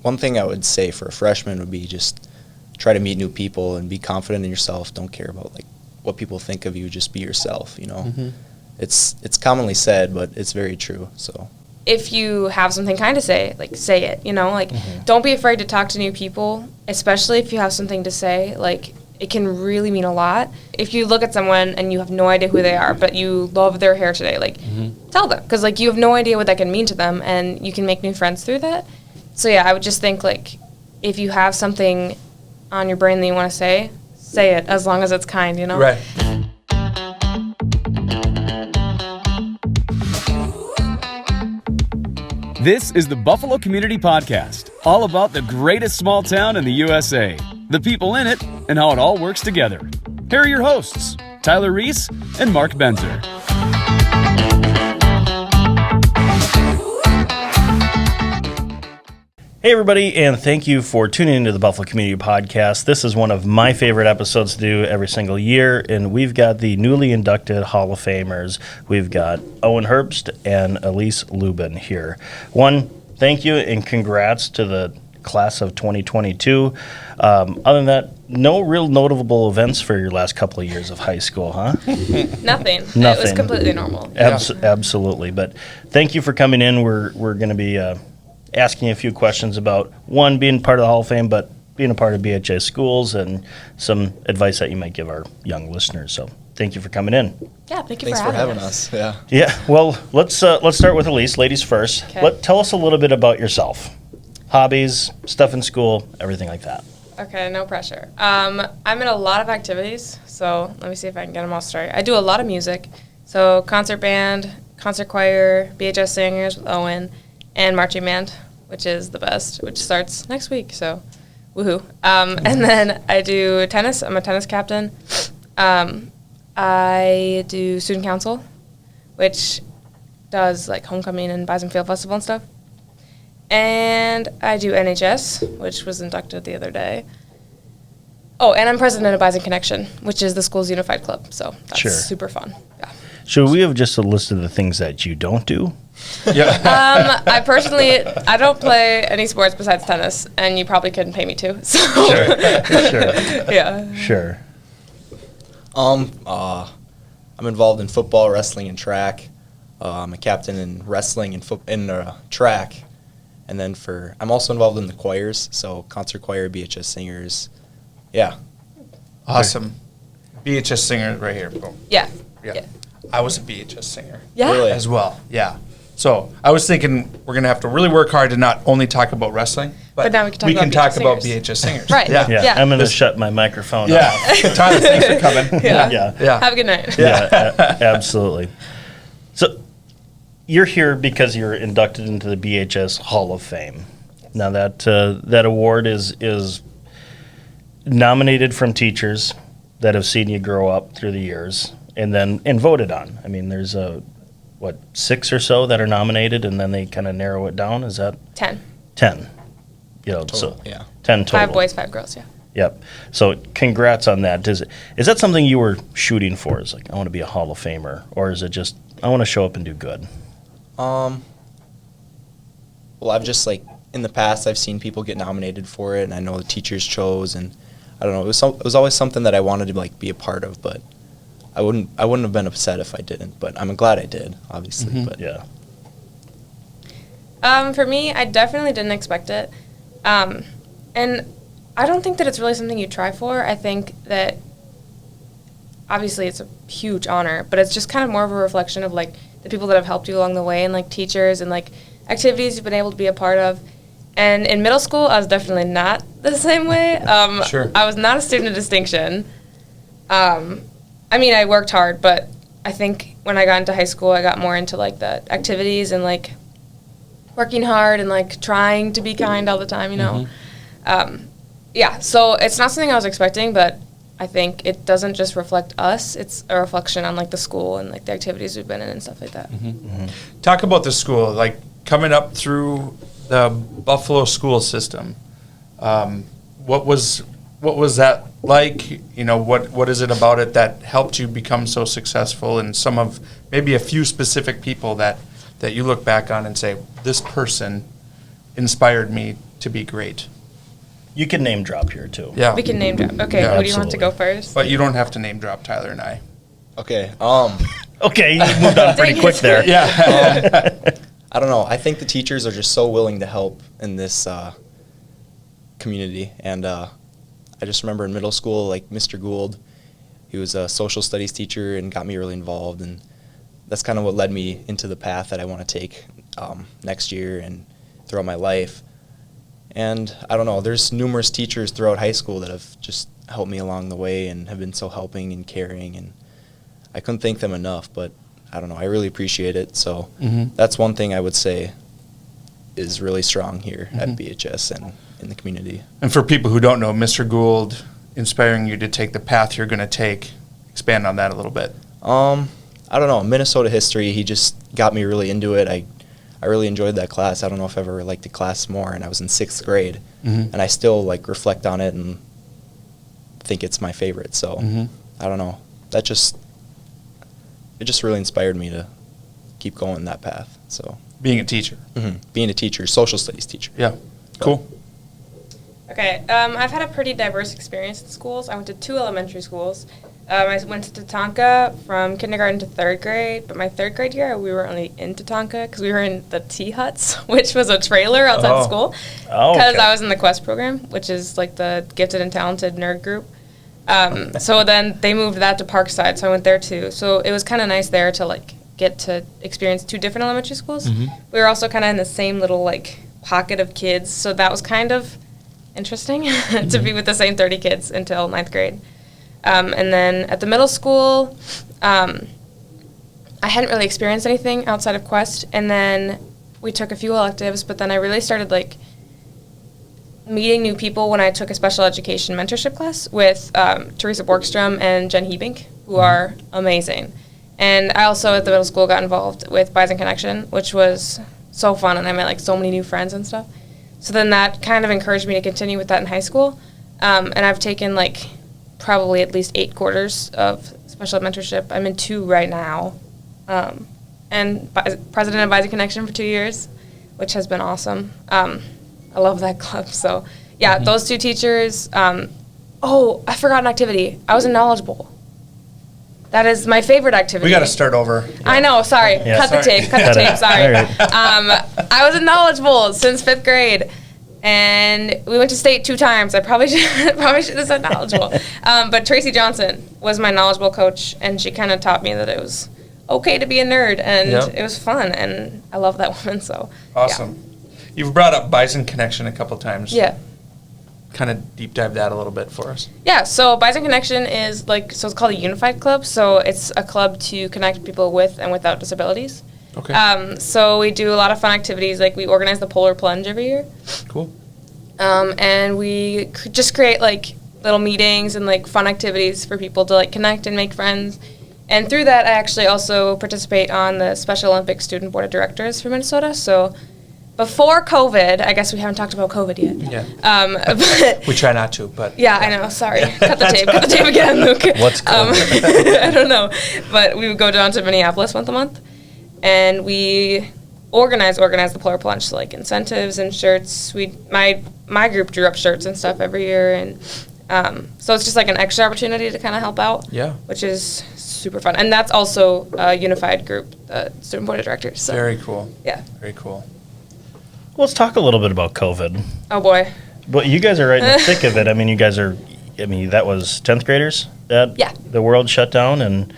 one thing I would say for a freshman would be just try to meet new people and be confident in yourself. Don't care about like what people think of you. Just be yourself. You know, it's commonly said, but it's very true. So if you have something kind to say, like say it. You know, like don't be afraid to talk to new people, especially if you have something to say. Like it can really mean a lot. If you look at someone and you have no idea who they are, but you love their hair today, like tell them, because like you have no idea what that can mean to them, and you can make new friends through that. So yeah, I would just think like if you have something on your brain that you want to say it, as long as it's kind, you know? Right. This is the Buffalo Community Podcast, all about the greatest small town in the USA, the people in it, and how it all works together. Here are your hosts, Tyler Reiss and Mark Benzer. Hey everybody, and thank you for tuning into the Buffalo Community Podcast. This is one of my favorite episodes to do every single year, and we've got the newly inducted Hall of Famers. We've got Owen Herbst and Elise Lubin here. One, thank you and congrats to the class of 2022. Other than that, no real notable events for your last couple of years of high school, huh? Nothing. It was completely normal. Absolutely, but thank you for coming in. We're going to be asking you a few questions about, one, being part of the Hall of Fame, but being a part of BHS schools and some advice that you might give our young listeners. So thank you for coming in. Yeah, thanks for having us. Yeah, well, let's start with Elise, ladies first. Okay. Tell us a little bit about yourself. Hobbies, stuff in school, everything like that. Okay, no pressure. I'm in a lot of activities, so let me see if I can get them all started. I do a lot of music, so concert band, concert choir, BHS singers with Owen, and marching band, which is the best, which starts next week, so woohoo. And then I do tennis. I'm a tennis captain. I do student council, which does like homecoming and Bison Field Festival and stuff. And I do NHS, which was inducted the other day. Oh, and I'm president of Bison Connection, which is the school's unified club, so that's super fun. Yeah. Should we have just a list of the things that you don't do? Yeah. I don't play any sports besides tennis, and you probably couldn't pay me to. So. Sure. Yeah. Sure. I'm involved in football, wrestling, and track. I'm a captain in wrestling and track. And then I'm also involved in the choirs, so concert choir, BHS singers. Yeah. Awesome. BHS singer right here. Boom. Yeah. I was a BHS singer. Yeah. Really? As well. Yeah. So I was thinking we're going to have to really work hard to not only talk about wrestling, but now we can talk about BHS singers. Right. Yeah. I'm going to shut my microphone off. Yeah. Tyler, thanks for coming. Yeah. Have a good night. Yeah, absolutely. So you're here because you're inducted into the BHS Hall of Fame. Now that award is nominated from teachers that have seen you grow up through the years and voted on. I mean, there's 6 or so that are nominated, and then they kind of narrow it down. Is that 10? 10. Total, so yeah. 10 total. 5 boys, 5 girls. Yeah. Yep. So congrats on that. Is that something you were shooting for? Is like, I want to be a Hall of Famer, or is it just I want to show up and do good? Well, I've just in the past I've seen people get nominated for it, and I know the teachers chose, and I don't know. It was always something that I wanted to be a part of, but I wouldn't have been upset if I didn't. But I'm glad I did, obviously. Mm-hmm. But yeah. For me, I definitely didn't expect it, and I don't think that it's really something you try for. I think that obviously it's a huge honor, but it's just kind of more of a reflection of the people that have helped you along the way, and teachers and activities you've been able to be a part of. And in middle school, I was definitely not the same way. Sure. I was not a student of distinction. I mean, I worked hard, but I think when I got into high school, I got more into the activities and working hard and trying to be kind all the time, you know. Yeah, so it's not something I was expecting, but I think it doesn't just reflect us. It's a reflection on the school and the activities we've been in and stuff like that. Talk about the school, coming up through the Buffalo school system. What was that like? You know, what is it about it that helped you become so successful? And some of maybe a few specific people that you look back on and say, this person inspired me to be great? You can name drop here too. Yeah. We can name drop. Okay, Yeah, who do you want to go first? But you don't have to name drop Tyler and I. Okay. Okay, you moved on pretty quick there. Yeah. I don't know. I think the teachers are just so willing to help in this community. And I just remember in middle school, like Mr. Gould, he was a social studies teacher and got me really involved. And that's kind of what led me into the path that I want to take next year and throughout my life. And I don't know, there's numerous teachers throughout high school that have just helped me along the way and have been so helping and caring. And I couldn't thank them enough, but I don't know, I really appreciate it. So that's one thing I would say is really strong here at BHS and in the community. And for people who don't know, Mr. Gould inspiring you to take the path you're going to take, expand on that a little bit. I don't know, Minnesota history, he just got me really into it. I really enjoyed that class. I don't know if I ever liked the class more, and I was in 6th grade, and I still like reflect on it and think it's my favorite. So I don't know, it just really inspired me to keep going that path. So Being a teacher. being a teacher, social studies teacher. Yeah. Cool. Okay, I've had a pretty diverse experience in schools. I went to 2 elementary schools. I went to Tatanka from kindergarten to 3rd grade, but my 3rd grade year, we were only in Tatanka because we were in the Tea Huts, which was a trailer outside the school. Because I was in the Quest program, which is like the gifted and talented nerd group. So then they moved that to Parkside, so I went there too. So it was kind of nice there to like get to experience 2 different elementary schools. We were also kind of in the same little like pocket of kids, so that was kind of interesting to be with the same 30 kids until 9th grade. And then at the middle school, I hadn't really experienced anything outside of Quest. And then we took a few electives, but then I really started like meeting new people when I took a special education mentorship class with Teresa Borgstrom and Jen Hebink, who are amazing. And I also at the middle school got involved with Bison Connection, which was so fun, and I met like so many new friends and stuff. So then that kind of encouraged me to continue with that in high school. And I've taken like probably at least 8 quarters of special ed mentorship. I'm in 2 right now. And president of Bison Connection for 2 years, which has been awesome. I love that club. So, yeah, those 2 teachers. Oh, I forgot an activity. I was in Knowledge Bowl. That is my favorite activity. We got to start over. I know, sorry. Yeah, cut sorry. the tape, cut the tape, sorry. All right. I was in Knowledge Bowl since 5th grade. And we went to state 2 times. I probably should have said Knowledge Bowl. But Tracy Johnson was my Knowledge Bowl coach, and she kind of taught me that it was okay to be a nerd, and it was fun, and I love that woman. So Awesome. Yeah. You've brought up Bison Connection a couple times. Yeah. Kind of deep dive that a little bit for us. Yeah, so Bison Connection is so it's called a unified club. So it's a club to connect people with and without disabilities. Okay. So we do a lot of fun activities, like we organize the Polar Plunge every year. Cool. And we just create like little meetings and like fun activities for people to like connect and make friends. And through that, I actually also participate on the Special Olympics Student Board of Directors for Minnesota. So before COVID, I guess we haven't talked about COVID yet. Yeah. But We try not to, but. yeah, I know. Sorry. Cut the tape again, Luke. What's COVID? I don't know. But we would go down to Minneapolis once a month, and we organize the Polar Plunge, so like incentives and shirts. My group drew up shirts and stuff every year, and so it's just like an extra opportunity to kind of help out. Yeah. Which is super fun, and that's also a unified group, student board of directors. So. Very cool. Yeah. Very cool. Let's talk a little bit about COVID. Oh boy. But you guys are right in the thick of it. I mean, that was 10th graders that the world shut down, and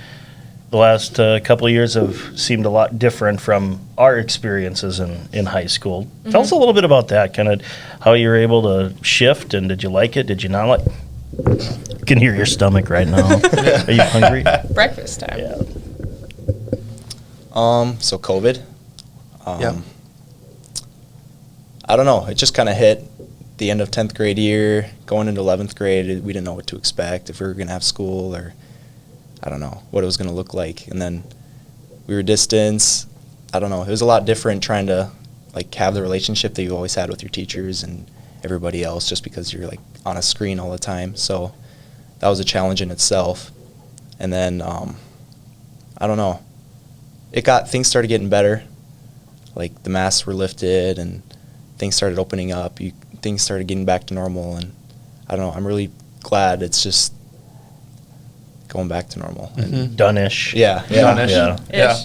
the last couple of years have seemed a lot different from our experiences in high school. Tell us a little bit about that, kind of how you were able to shift, and did you like it? Did you not like it? You can hear your stomach right now. Are you hungry? Breakfast time. Yeah. So COVID. Yeah. I don't know. It just kind of hit the end of 10th grade year, going into 11th grade. We didn't know what to expect, if we were going to have school, or I don't know what it was going to look like. And then we were distance. I don't know. It was a lot different trying to like have the relationship that you always had with your teachers and everybody else, just because you're like on a screen all the time. So that was a challenge in itself. And then I don't know. Things started getting better. Like the masks were lifted and things started opening up. things started getting back to normal, and I don't know, I'm really glad it's just going back to normal. And Done-ish. yeah. Done-ish. Yeah. Yeah.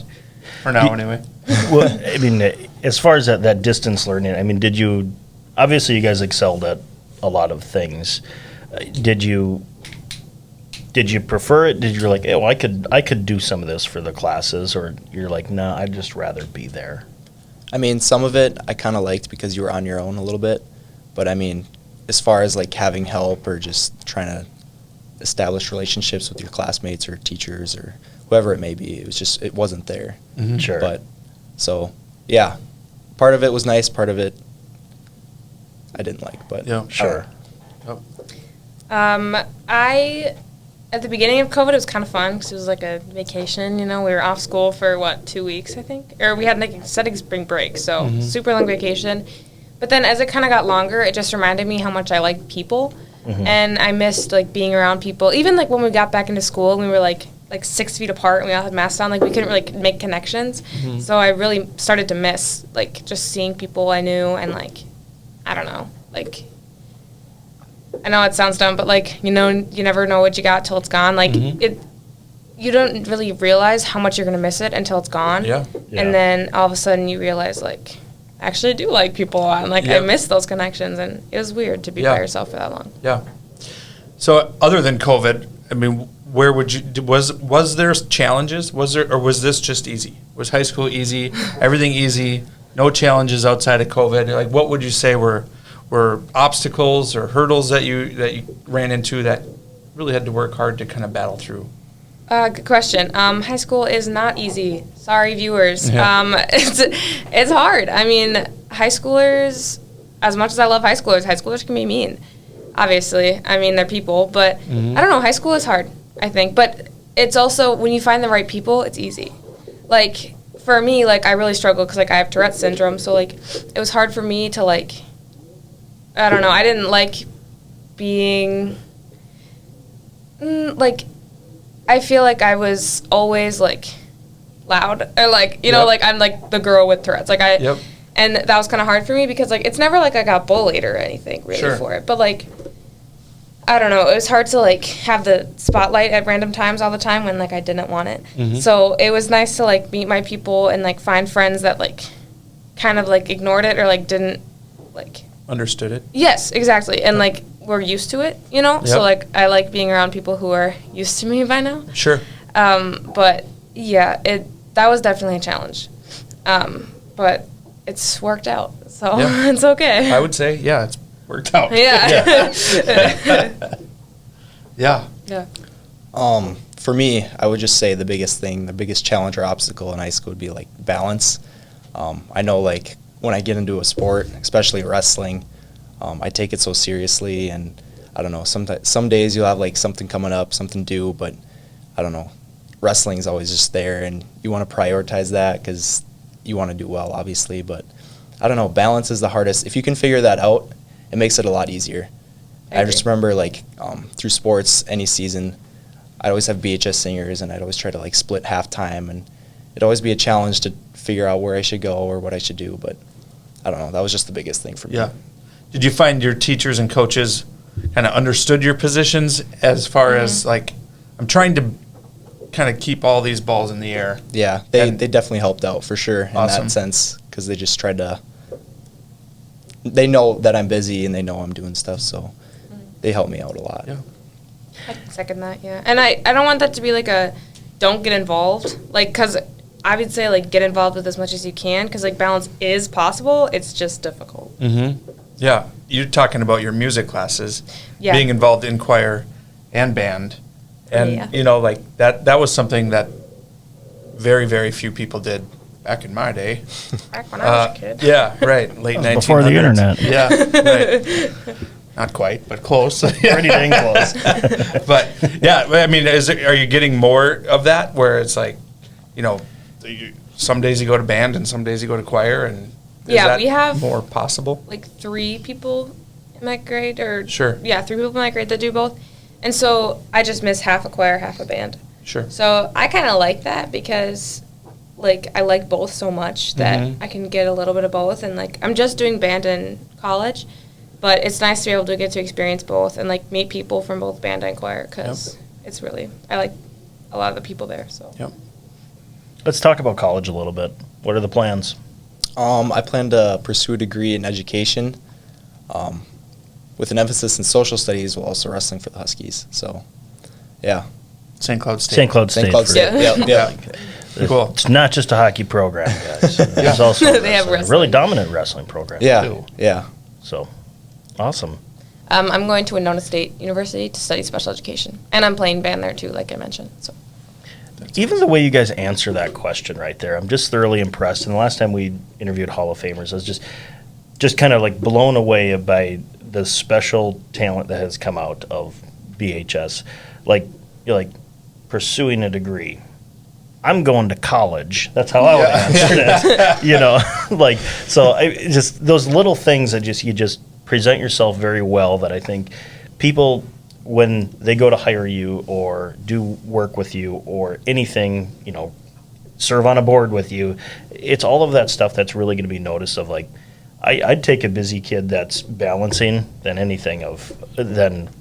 For now, anyway. Well, I mean, as far as that distance learning, I mean, obviously you guys excelled at a lot of things. Did you prefer it? Did you like, oh, I could do some of this for the classes, or you're like, no, I'd just rather be there? I mean, some of it I kind of liked because you were on your own a little bit, but I mean, as far as like having help or just trying to establish relationships with your classmates or teachers or whoever it may be, it wasn't there. Mm-hmm. Sure. But so yeah, part of it was nice, part of it I didn't like, but Yeah. Sure. At the beginning of COVID, it was kind of fun because it was like a vacation. We were off school for 2 weeks, I think, or we had like extended spring break, so super long vacation. But then as it kind of got longer, it just reminded me how much I like people, and I missed like being around people. Even like when we got back into school, and we were like 6 feet apart, and we all had masks on, like we couldn't really make connections. So I really started to miss like just seeing people I knew, and like I don't know, like. I know it sounds dumb, but like, you never know what you got till it's gone. Like you don't really realize how much you're going to miss it until it's gone. Yeah. And then all of a sudden you realize like, I actually do like people a lot. And like, I miss those connections, and it was weird to be by yourself for that long. Yeah. So other than COVID, I mean, where would you, was there challenges? Was this just easy? Was high school easy? Everything easy? No challenges outside of COVID? Like, what would you say were obstacles or hurdles that you ran into that really had to work hard to kind of battle through? Good question. High school is not easy. Sorry, viewers. Yeah. It's hard. I mean, high schoolers, as much as I love high schoolers can be mean, obviously. I mean, they're people, but I don't know. High school is hard, I think. But it's also, when you find the right people, it's easy. Like, for me, like, I really struggle because, like, I have Tourette's syndrome. So, like, it was hard for me to, like, I don't know. I didn't like being, like, I feel like I was always, like, loud. Or, like, you know, like, I'm, like, the girl with Tourette's. Like, and that was kind of hard for me because, like, it's never, like, I got bullied or anything, really, for it. But, like, I don't know. It was hard to, like, have the spotlight at random times all the time when, like, I didn't want it. So it was nice to, like, meet my people and, like, find friends that, like, kind of, like, ignored it or, like, didn't, like... Understood it. Yes, exactly. And, like, we're used to it, you know? So, like, I like being around people who are used to me by now. Sure. But, yeah, that was definitely a challenge. But it's worked out, so it's okay. I would say, yeah, it's worked out. Yeah. Yeah. For me, I would just say the biggest challenge or obstacle in high school would be, like, balance. I know, like, when I get into a sport, especially wrestling, I take it so seriously, and I don't know, some days you'll have like something coming up, something due, but I don't know, wrestling's always just there, and you want to prioritize that because you want to do well, obviously, but I don't know, balance is the hardest. If you can figure that out, it makes it a lot easier. I just remember, like, through sports, any season, I'd always have BHS singers, and I'd always try to, like, split halftime, and it'd always be a challenge to figure out where I should go or what I should do, but I don't know. That was just the biggest thing for me. Yeah. Did you find your teachers and coaches kind of understood your positions as far as, like, I'm trying to kind of keep all these balls in the air? Yeah, they definitely helped out for sure in Awesome. that sense, because they just tried to, they know that I'm busy and they know I'm doing stuff, so they help me out a lot. Yeah. I can second that, yeah. And I don't want that to be like a don't get involved, like, because I would say, like, get involved with as much as you can, because, like, balance is possible. It's just difficult. Yeah. You're talking about your music classes, Yeah. being involved in choir and band. And, Yeah. you know, like, that was something that very, very few people did back in my day. Back when I was a kid. Yeah, right. Late 1900s. Before the internet. Yeah, right. Not quite, but close. Pretty dang close. But, yeah, I mean, are you getting more of that where it's like, you know, some days you go to band and some days you go to choir, and is that we have more possible? like 3 people in my grade, or 3 people in my grade that do both, and so I just miss half a choir, half a band. Sure. So I kind of like that because, like, I like both so much that I can get a little bit of both, and like I'm just doing band in college, But it's nice to be able to get to experience both and like meet people from both band and choir because it's really, I like a lot of the people there. So Yep. Let's talk about college a little bit. What are the plans? I plan to pursue a degree in education, with an emphasis in social studies while also wrestling for the Huskies. So, yeah. St. Cloud State. St. Cloud State. St. Cloud for- State. Yeah. Yeah. Cool. It's not just a hockey program, guys. There's also They have a really wrestling. dominant wrestling program, Yeah. too. Yeah. So, awesome. I'm going to Winona State University to study special education. And I'm playing band there too, like I mentioned. So Even the way you guys answer that question right there, I'm just thoroughly impressed. And the last time we interviewed Hall of Famers, I was just kind of like blown away by the special talent that has come out of BHS. Like, you're like pursuing a degree. I'm going to college. That's how I would answer it. You know, like, so just those little things that you just present yourself very well that I think people, when they go to hire you or do work with you or anything, you know, serve on a board with you, it's all of that stuff that's really going to be noticed of like, I'd take a busy kid that's balancing than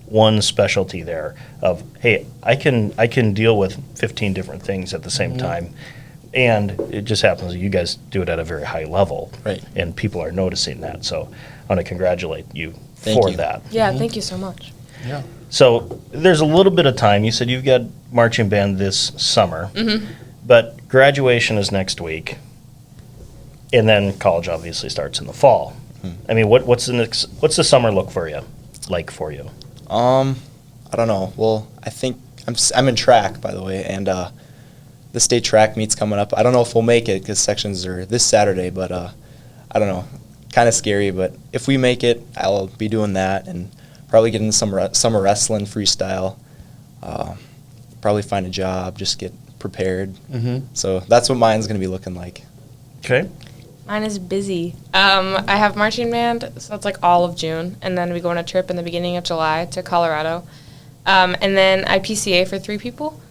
one specialty there of, hey, I can deal with 15 different things at the same time. And it just happens that you guys do it at a very high level. Right. And people are noticing that. So I want to congratulate you Thank for you. that. yeah, thank you so much. Yeah. So there's a little bit of time. You said you've got marching band this summer, but graduation is next week, and then college obviously starts in the fall. I mean, what's the summer look for you, like for you? I don't know. Well, I think I'm in track, by the way, and the state track meet's coming up. I don't know if we'll make it because sections are this Saturday, but I don't know. Kind of scary, but if we make it, I'll be doing that and probably get into some summer wrestling, freestyle. Probably find a job, just get prepared. So that's what mine's going to be looking like. Okay. Mine is busy. I have marching band, so it's like all of June, and then we go on a trip in the beginning of July to Colorado. And then I PCA for 3 people.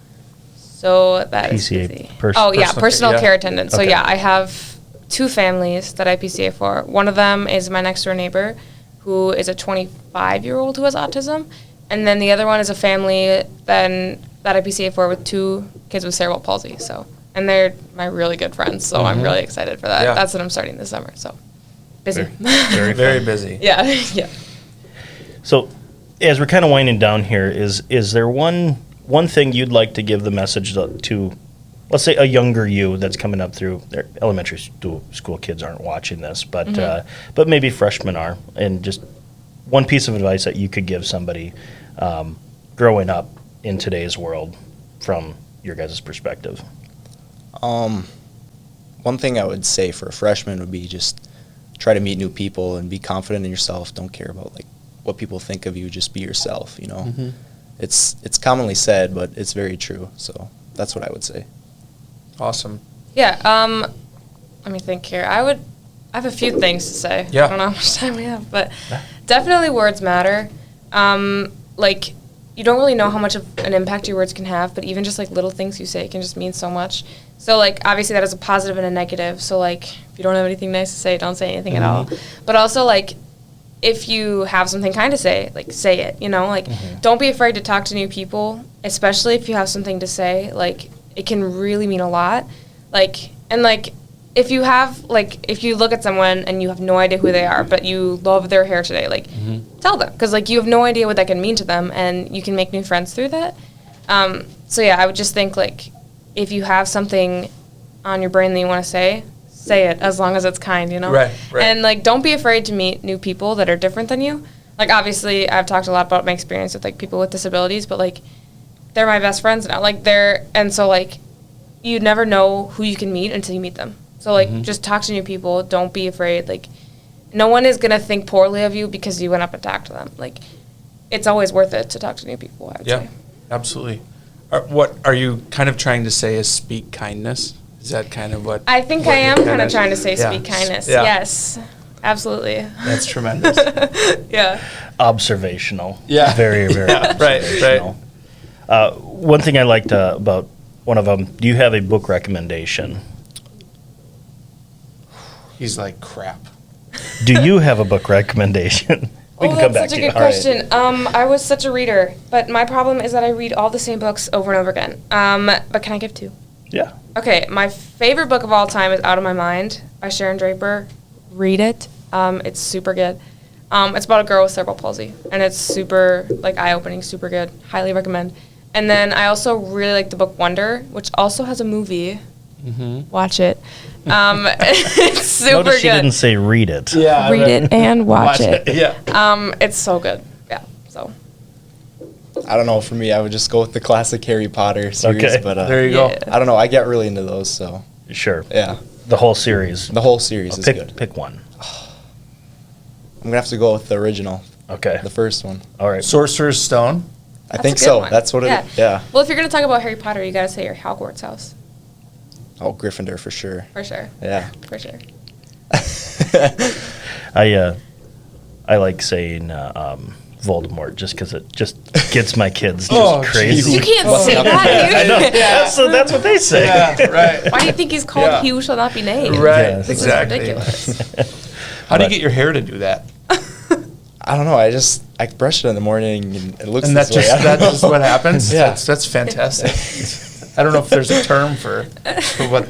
So that is PCA, busy. personal Personal care, care attendant. So Okay. yeah, I have 2 families that I PCA for. One of them is my next door neighbor, who is a 25-year-old who has autism, and then the other one is a family that I PCA for with 2 kids with cerebral palsy. So, and they're my really good friends. So I'm really excited for that. Yeah. That's what I'm starting this summer. So busy. Very Very busy. yeah, yeah. So, as we're kind of winding down here, is there one thing you'd like to give the message to, let's say, a younger you that's coming up through? Their elementary school kids aren't watching this, but maybe freshmen are, and just one piece of advice that you could give somebody growing up in today's world from your guys' perspective. One thing I would say for a freshman would be just try to meet new people and be confident in yourself. Don't care about like what people think of you. Just be yourself. You know, it's commonly said, but it's very true. So that's what I would say. Awesome. Yeah. Let me think here. I have a few things to say. Yeah. I don't know how much time we have, but definitely words matter. Like, you don't really know how much of an impact your words can have, but even just like little things you say can just mean so much. So like obviously that is a positive and a negative. So like if you don't have anything nice to say, don't say anything at all. But also like if you have something kind to say, like say it, you know, like don't be afraid to talk to new people, especially if you have something to say. Like it can really mean a lot. Like, and like if you have, like, if you look at someone and you have no idea who they are, but you love their hair today, like, tell them. Because, like, you have no idea what that can mean to them, and you can make new friends through that. So, yeah, I would just think, like, if you have something on your brain that you want to say it, as long as it's kind, you know? Right. And, like, don't be afraid to meet new people that are different than you. Like, obviously, I've talked a lot about my experience with, like, people with disabilities, but, like, they're my best friends now. Like, and so, like, you never know who you can meet until you meet them. So, like, just talk to new people. Don't be afraid. Like, no one is going to think poorly of you because you went up and talked to them. Like, it's always worth it to talk to new people, I would say. Absolutely. What are you kind of trying to say is speak kindness? Is that kind of what? I think what I am you're kind of trying to say yeah. speak kindness. Yeah. Yes, absolutely. That's tremendous. Yeah. Observational. Yeah. Very, very observational. Right. One thing I liked about one of them, do you have a book recommendation? He's like, crap. Do you have a book recommendation? We can come back That's to such you. a good question. I was such a reader, but my problem is that I read all the same books over and over again. But can I give 2? Yeah. Okay, my favorite book of all time is Out of My Mind by Sharon Draper. Read it. It's super good. It's about a girl with cerebral palsy, and it's super eye-opening, super good. Highly recommend. And then I also really like the book Wonder, which also has a movie. Mm-hmm. Watch it. It's super Notice good. she didn't say read it. Yeah. Read it and watch it. Yeah. It's so good. Yeah. So. I don't know. For me, I would just go with the classic Harry Potter series. Okay. But There you go. I don't know. I get really into those. So Sure. yeah, The whole series. the whole series is good. Pick one. I'm gonna have to go with the original, Okay. the first one. All right. Sorcerer's Stone. I That's think a good so. one. That's what it. Yeah. Well, if you're gonna talk about Harry Potter, you gotta say your Hogwarts house Oh, Gryffindor for sure. for sure. Yeah. For sure. I like saying Voldemort just because it just gets my kids just Oh, crazy. You can't say that. I know. That's what they say. Yeah, right. Why do you think he's called Yeah. He Who Shall Not Be Named? Right, Yes. This exactly. is ridiculous. How do you get your hair to do that? I don't know. I brush it in the morning and it looks. And this that's way. just I don't that's just know. what happens. Yeah. That's fantastic. I don't know if there's a term for what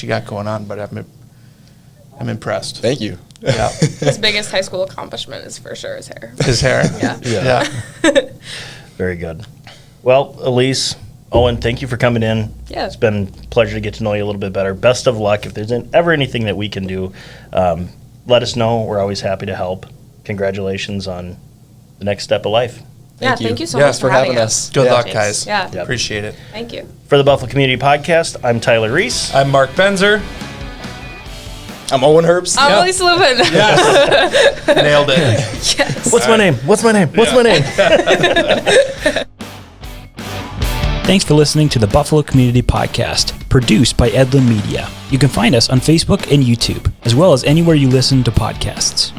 you got going on, but I'm impressed. Thank you. Yeah, His biggest high school accomplishment is for sure his hair. his hair. Yeah. Yeah. Very good. Well, Elise, Owen, thank you for coming in. Yeah. It's been a pleasure to get to know you a little bit better. Best of luck. If there's ever anything that we can do, let us know. We're always happy to help. Congratulations on the next step of life. Thank you so Yes, much for having us. Good Yeah. luck, Thanks. guys. Yeah. Yep. Appreciate it. Thank you. For the Buffalo Community Podcast, I'm Tyler Reiss. I'm Mark Benzer. I'm Owen Herbst. I'm Elise Lubin. Yes. Nailed it. Yes. What's my name? What's my name? What's my name? Thanks for listening to the Buffalo Community Podcast, produced by Edlund Media. You can find us on Facebook and YouTube, as well as anywhere you listen to podcasts.